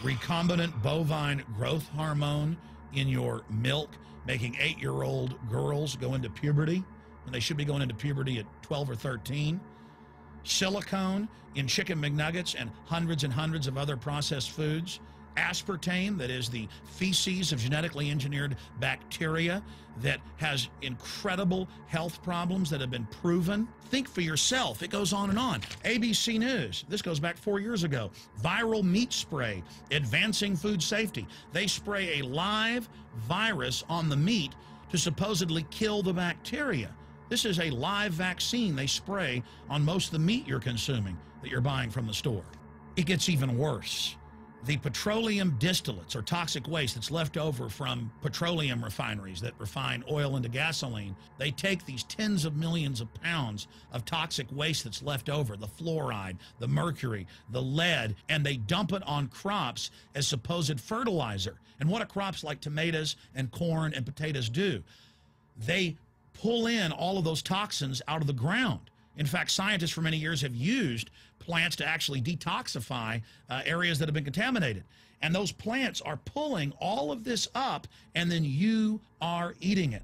recombinant bovine growth hormone in your milk, making 8-year-old girls go into puberty when they should be going into puberty at 12 or 13. Silicone in chicken McNuggets and hundreds of other processed foods. Aspartame, that is the feces of genetically engineered bacteria that has incredible health problems that have been proven. Think for yourself. It goes on and on. ABC News, this goes back 4 years ago. Viral meat spray, advancing food safety. They spray a live virus on the meat to supposedly kill the bacteria. This is a live vaccine they spray on most of the meat you're consuming that you're buying from the store. It gets even worse. The petroleum distillates, or toxic waste that's left over from petroleum refineries that refine oil into gasoline, they take these tens of millions of pounds of toxic waste that's left over, the fluoride, the mercury, the lead, and they dump it on crops as supposed fertilizer. And what do crops like tomatoes and corn and potatoes do? They pull in all of those toxins out of the ground. In fact, scientists for many years have used plants to actually detoxify areas that have been contaminated. And those plants are pulling all of this up, and then you are eating it.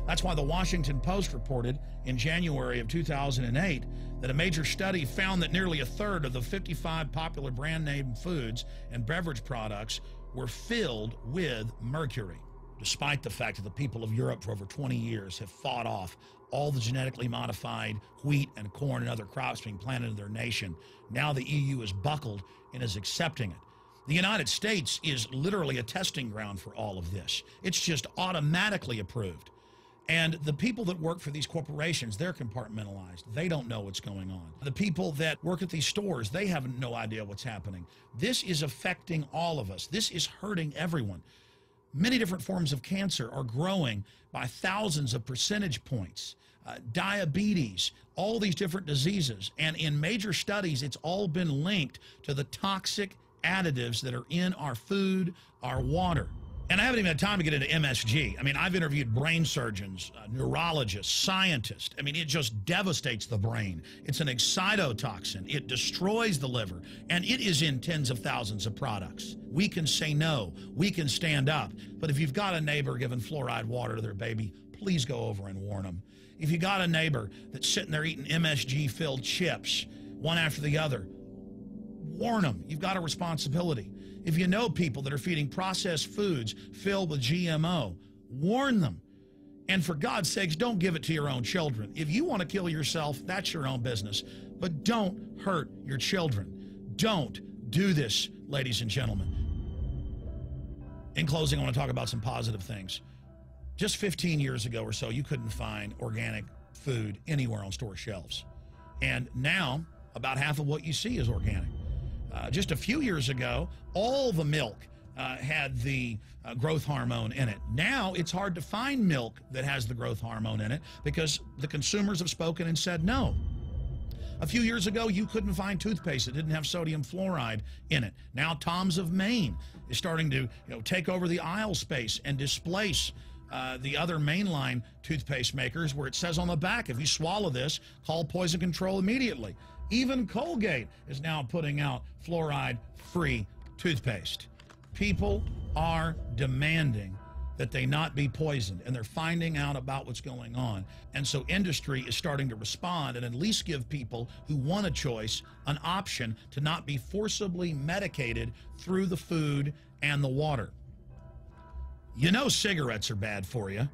That's why the Washington Post reported in January of 2008 that a major study found that nearly a third of the 55 popular brand name foods and beverage products were filled with mercury. Despite the fact that the people of Europe for over 20 years have fought off all the genetically modified wheat and corn and other crops being planted in their nation, now the EU is buckled and is accepting it. The United States is literally a testing ground for all of this. It's just automatically approved. And the people that work for these corporations, they're compartmentalized. They don't know what's going on. The people that work at these stores, they have no idea what's happening. This is affecting all of us. This is hurting everyone. Many different forms of cancer are growing by thousands of percentage points. Diabetes, all these different diseases. And in major studies, it's all been linked to the toxic additives that are in our food, our water. And I haven't even had time to get into MSG. I mean, I've interviewed brain surgeons, neurologists, scientists. I mean, it just devastates the brain. It's an excitotoxin. It destroys the liver, and it is in tens of thousands of products. We can say no. We can stand up. But if you've got a neighbor giving fluoride water to their baby, please go over and warn them. If you got a neighbor that's sitting there eating MSG-filled chips, one after the other, warn them. You've got a responsibility. If you know people that are feeding processed foods filled with GMO, warn them. And for God's sakes, don't give it to your own children. If you want to kill yourself, that's your own business. But don't hurt your children. Don't do this, ladies and gentlemen. In closing, I want to talk about some positive things. Just 15 years ago or so, you couldn't find organic food anywhere on store shelves. And now, about half of what you see is organic. Just a few years ago, all the milk had the growth hormone in it. Now it's hard to find milk that has the growth hormone in it because the consumers have spoken and said no. A few years ago, you couldn't find toothpaste that didn't have sodium fluoride in it. Now Tom's of Maine is starting to take over the aisle space and displace the other mainline toothpaste makers, where it says on the back, if you swallow this, call poison control immediately. Even Colgate is now putting out fluoride-free toothpaste. People are demanding that they not be poisoned, and they're finding out about what's going on. And so industry is starting to respond and at least give people who want a choice an option to not be forcibly medicated through the food and the water. You know cigarettes are bad for you.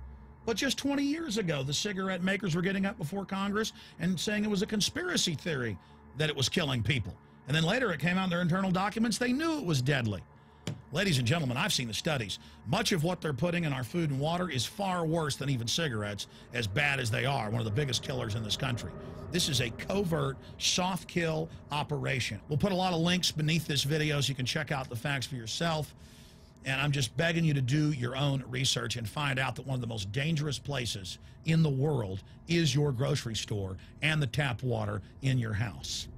But just 20 years ago, the cigarette makers were getting up before Congress and saying it was a conspiracy theory that it was killing people. And then later it came out in their internal documents, they knew it was deadly. Ladies and gentlemen, I've seen the studies. Much of what they're putting in our food and water is far worse than even cigarettes, as bad as they are, one of the biggest killers in this country. This is a covert, soft kill operation. We'll put a lot of links beneath this video so you can check out the facts for yourself. And I'm just begging you to do your own research and find out that one of the most dangerous places in the world is your grocery store and the tap water in your house.